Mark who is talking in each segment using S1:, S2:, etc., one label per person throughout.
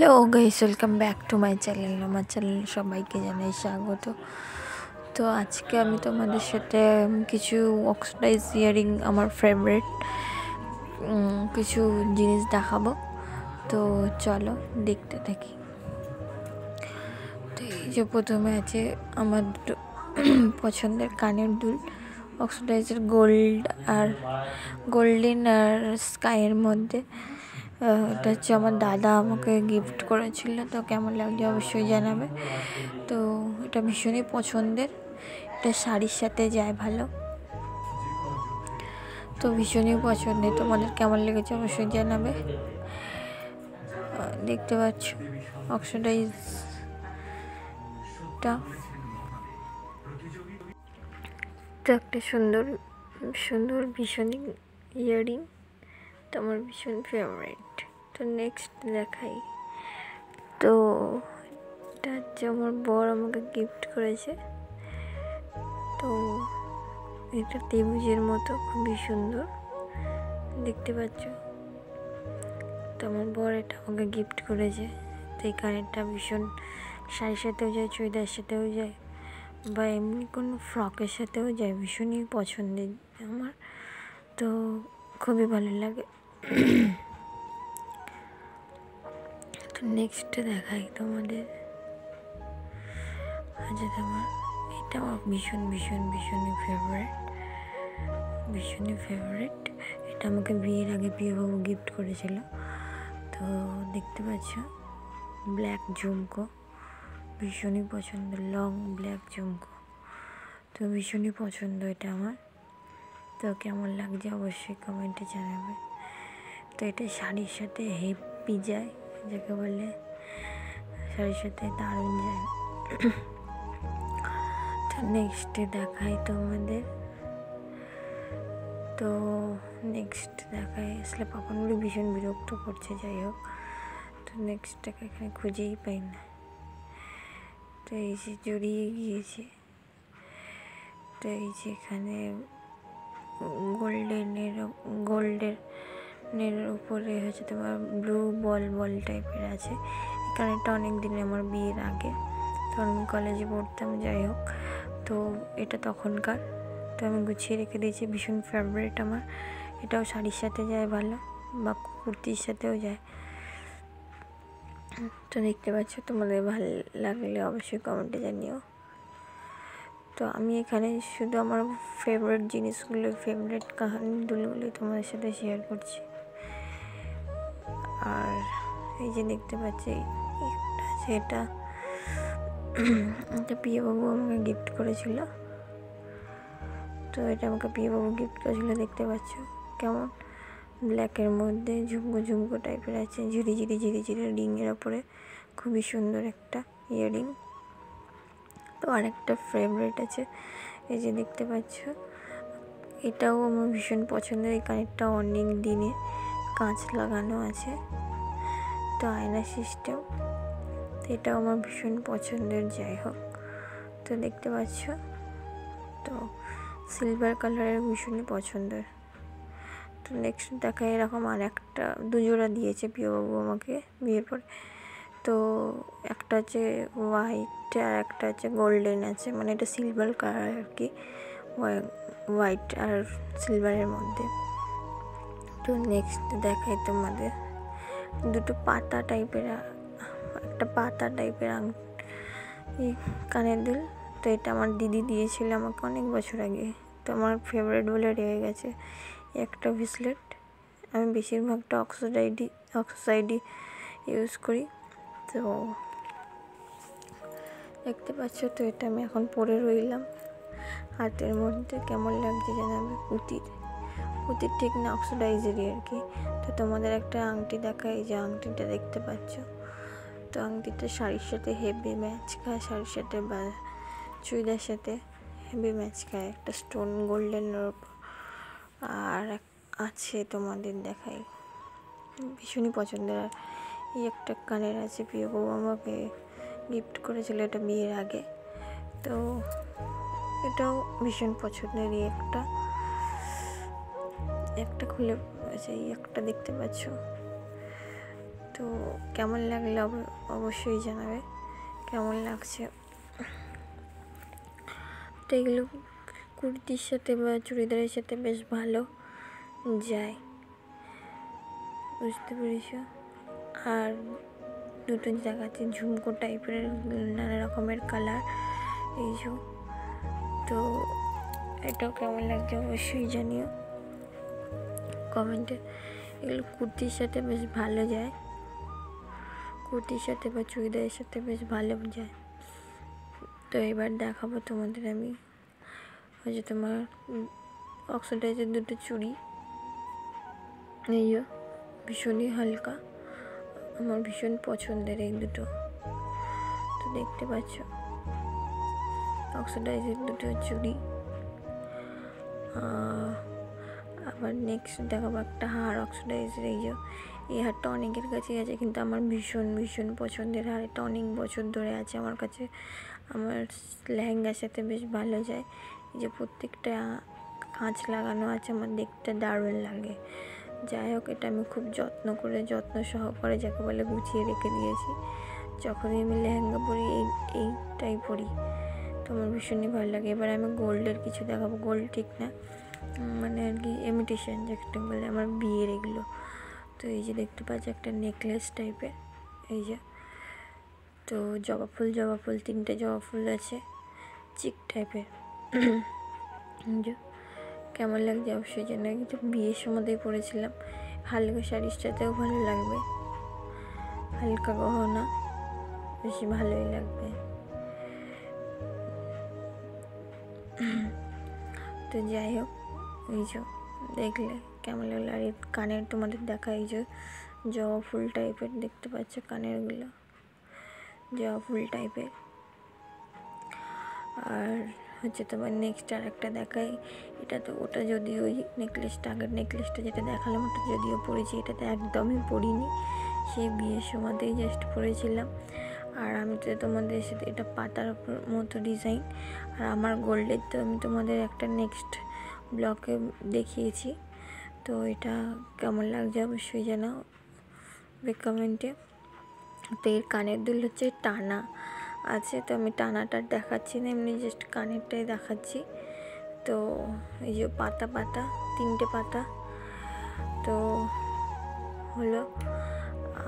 S1: Hello guys, welcome back to my channel. আমার channel সবাইকে জানাই স্বাগত। তো আজকে আমি তোমাদের সাথে কিছু অক্সিডাইজ ইয়ারিং, আমার ফেভারিট কিছু জিনিস দেখাবো। তো চলো দেখতে থাকি। তো এই যে প্রথমে আছে আমার দুটো পছন্দের কানের দুল, অক্সিডাইজের গোল্ডেন আর স্কাইয়ের মধ্যে। এটা হচ্ছে আমার দাদা আমাকে গিফট করেছিল। তো কেমন লাগছে অবশ্যই জানাবে। তো এটা ভীষণই পছন্দের, এটা শাড়ির সাথে যায় ভালো। তো ভীষণই পছন্দের, তোমাদের কেমন লেগেছে অবশ্যই জানাবে। দেখতে পাচ্ছ অক্সিডাইজটা, তো একটা সুন্দর সুন্দর ভীষণই ইয়ারিং, তো আমার ভীষণ ফেভারিট। তো নেক্সট দেখাই। তো এটা হচ্ছে আমার বর আমাকে গিফট করেছে। তো এটা ত্রিভুজের মতো, খুবই সুন্দর দেখতে পাচ্ছ। তো আমার বর এটা আমাকে গিফট করেছে। তো এই কানেরটা ভীষণ শাড়ির সাথেও যায়, চুড়িদারের সাথেও যায়, বা এমনি কোনো ফ্রকের সাথেও যায়। ভীষণই পছন্দের আমার, তো খুবই ভালো লাগে। তো নেক্সট দেখাই তোমাদের। আচ্ছা, তোমার এটা আমার ভীষণই ফেভারিট। এটা আমাকে বিয়ের আগে প্রিয়বাবু গিফট করেছিল। তো দেখতে পাচ্ছ ব্ল্যাক ঝুমকো, ভীষণই পছন্দ, লং ব্ল্যাক ঝুমকো। তো ভীষণই পছন্দ এটা আমার। তো কেমন লাগছে অবশ্যই কমেন্টে জানাবে। তো এটা শাড়ির সাথে হেভি যায়, যাকে বলে শাড়ির সাথে দারুণ যায়। তো নেক্সটে দেখাই তোমাদের। তো নেক্সট দেখাই, আসলে পাপানগুলো ভীষণ বিরক্ত করছে, যাই হোক। তো নেক্সটটাকে এখানে খুঁজেই পাই না। তো এই যে জড়িয়ে গিয়েছে। তো এই যে এখানে গোল্ডেনের উপরে হচ্ছে তোমার ব্লু বল টাইপের আছে। এই কানেরটা অনেক দিন আমার বিয়ের আগে, তখন আমি কলেজে পড়তাম, যাই হোক। তো এটা তখনকার, তো আমি গুছিয়ে রেখে দিয়েছি, ভীষণ ফেভারিট আমার। এটাও শাড়ির সাথে যায় ভালো, বা কুর্তির সাথেও যায়। তো দেখতে পাচ্ছ, তোমাদের ভালো লাগলে অবশ্যই কমেন্টে জানিও। তো আমি এখানে শুধু আমার ফেভারিট জিনিসগুলো, ফেভারিট কাহিনীগুলো তোমাদের সাথে শেয়ার করছি। আর এই যে দেখতে পাচ্ছি একটা আছে, এটা প্রিয়বাবু আমাকে গিফট করেছিল। তো এটা আমাকে প্রিয়বাবু গিফট করেছিল, দেখতে পাচ্ছ কেমন ব্ল্যাকের মধ্যে ঝুমকো টাইপের আছে, ঝিরি রিংয়ের ওপরে, খুবই সুন্দর একটা ইয়ারিং। তো আরেকটা ফেভারিট আছে, এই যে দেখতে পাচ্ছ, এটাও আমার ভীষণ পছন্দের। এই কানেরটা অনেক দিনে কাঁচ লাগানো আছে, তো আয়না সিস্টেম। তো এটাও আমার ভীষণ পছন্দের, যাই হোক। তো দেখতে পাচ্ছ, তো সিলভার কালারের ভীষণই পছন্দের। তো নেক্সট দেখা, এরকম আর একটা দুজোড়া দিয়েছে প্রিয়বাবু আমাকে বিয়ের পরে। তো একটা হচ্ছে হোয়াইট আর একটা হচ্ছে গোল্ডেন আছে, মানে এটা সিলভার কালার আর কি, হোয়াইট আর সিলভারের মধ্যে। তো নেক্সট দেখাই তোমাদের দুটো পাতা টাইপের কানের দুল। তো এটা আমার দিদি দিয়েছিল আমাকে অনেক বছর আগে, তো আমার ফেভারিট বলে রয়ে গেছে। একটা ব্রেসলেট, আমি বেশিরভাগটা অক্সাইডই ইউজ করি। তো দেখতে পাচ্ছ, তো এটা আমি এখন পরে রইলাম হাতের মধ্যে। কেমন লাগছে জানাবে। পুঁতির ঠিক না, অক্সিডাইজেরই আর কি। তো তোমাদের একটা আংটি দেখাই, যে আংটিটা দেখতে পাচ্ছ। তো আংটিটা শাড়ির সাথে হেভি ম্যাচ খায়, শাড়ির সাথে বা চুড়িদার সাথে হেভি ম্যাচ খায়, একটা স্টোন গোল্ডেনের ওপর। আর আছে তোমাদের দেখাই, ভীষণই পছন্দের। আর এই একটা কানের আছে, প্রিয়বাবু আমাকে গিফট করেছিল এটা বিয়ের আগে। তো এটাও ভীষণ পছন্দের। এই একটা খুলে আছে, এই একটা দেখতে পাচ্ছ। তো তো কেমন লাগলো অবশ্যই জানাবে কেমন লাগছে। তো এগুলো কুর্তির সাথে বা চুড়িদারের সাথে বেশ ভালো যায়, বুঝতে পেরেছ। আর দুটো জায়গাতে ঝুমকো টাইপের নানা রকমের কালার, এই যে। তো এটাও কেমন লাগছে অবশ্যই জানিও কমেন্টে। এগুলো কুর্তির সাথে বেশ ভালো যায়, কুর্তির সাথে বা চুড়িদারের সাথে বেশ ভালো যায়। তো এবার দেখাবো তোমাদের আমি হচ্ছে তোমার অক্সিডাইজের দুটো চুড়ি, এই যে ভীষণই হালকা, আমার ভীষণ পছন্দের এই দুটো। তো দেখতে পাচ্ছ অক্সিডাইজের দুটো চুড়ি। আবার নেক্সট দেখাবো একটা হার অক্সিডাইজের, এই হারটা অনেকের কাছেই আছে, কিন্তু আমার ভীষণ ভীষণ পছন্দের হার। এটা অনেক বছর ধরে আছে আমার কাছে, আমার লেহেঙ্গার সাথে বেশ ভালো যায়। এই যে প্রত্যেকটা কাঁচ লাগানো আছে, আমার দেখতে দারুণ লাগে। যাই হোক, এটা আমি খুব যত্ন সহকারে যাকে বলে গুছিয়ে রেখে দিয়েছি। যখনই আমি লেহেঙ্গা পরি এইটাই পরি, তো আমার ভীষণই ভালো লাগে। এবার আমি গোল্ডের কিছু দেখাবো, গোল্ড ঠিক না মানে আর কি ইমিটেশন যেটা বলে আমার বিয়ের এগুলো। তো এই যে দেখতে পাচ্ছি একটা নেকলেস টাইপের, এই যে। তো জবা ফুল 3টে জবা ফুল আছে চিক টাইপের, যে কেমন লাগছে অবশ্যই জানি। কিন্তু বিয়ের সময়তেই পরেছিলাম, হালকা শাড়ির সাথেও ভালো লাগবে, হালকা গহনা বেশি ভালোই লাগবে। তো যাই হোক, এই যে দেখলে কেমন লাগলো। আর এই কানের তোমাদের দেখা, এই যে জবা ফুল টাইপের দেখতে পাচ্ছ কানেরগুলো, জবা ফুল টাইপের। আর হচ্ছে তোমার নেক্সট আর একটা দেখাই, এটা তো ওটা যদিও ওই নেকলেসটা, আগের নেকলেসটা যেটা দেখালাম ওটা যদিও পরেছি, এটাতে একদমই পরিনি, সেই বিয়ের সময়তেই জাস্ট পরেছিলাম। আর আমি তো তোমাদের সাথে এটা পাতার মতো ডিজাইন, আর আমার গোল্ডের তো আমি তোমাদের একটা নেক্সট ব্লগে দেখিয়েছি। তো এটা কেমন লাগছে অবশ্যই জানাও কমেন্টে। তো এর কানের দুল হচ্ছে টানা আছে, তো আমি টানাটা দেখাচ্ছি না, এমনি জাস্ট কানেরটাই দেখাচ্ছি। তো এই যে পাতা 3টে পাতা তো হলো।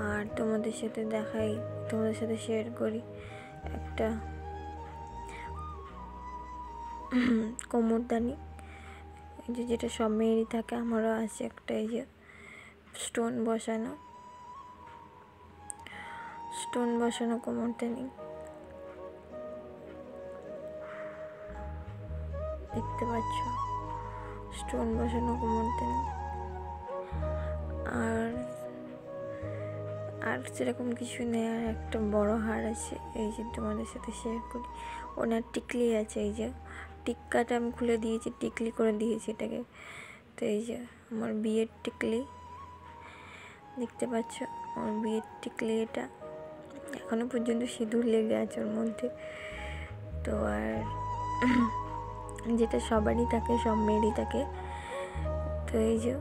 S1: আর তোমাদের সাথে দেখাই, তোমাদের সাথে শেয়ার করি একটা কোমরদানি, এই যে যেটা সব মেয়েরই থাকে, আমারও আছে একটা, এই যে স্টোন বসানো কোমরদানি দেখতে পাচ্ছ, স্টোন বসানো কোমরদানি। আর সেরকম কিছু নেই। আর একটা বড় হার আছে, এই যে তোমাদের সাথে শেয়ার করি, ওনার টিকলি আছে, এই যে টিক্কাটা আমি খুলে দিয়েছি, টিকলি করে দিয়েছি এটাকে। তো এই যে আমার বিয়ের টিকলি দেখতে পাচ্ছ, আমার বিয়ের টিকলি এটা, এখনো পর্যন্ত সিঁদুর লেগে আছে ওর মধ্যে। তো আর যেটা সবারই থাকে, সব মেয়েরই থাকে। তো এই যে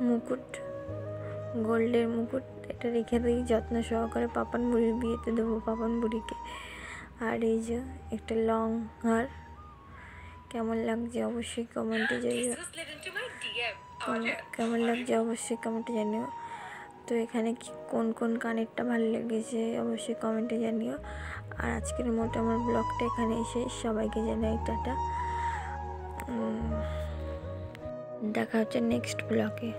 S1: মুকুট, গোল্ডের মুকুট, এটা রেখে দিই যত্ন সহকারে, পাপান বুড়ির বিয়েতে দেবো পাপান বুড়িকে। আর এই যে একটা লং হার, কেমন লাগছে অবশ্যই কমেন্টে জানিও, কেমন লাগছে অবশ্যই কমেন্টে জানিও। তো এখানে কোন কানেরটা ভালো লেগেছে অবশ্যই কমেন্টে জানিও। আর আজকের মতো আমার ব্লগটা এখানে শেষ, সবাইকে জানাই টাটা, দেখা হচ্ছে নেক্সট ব্লগে।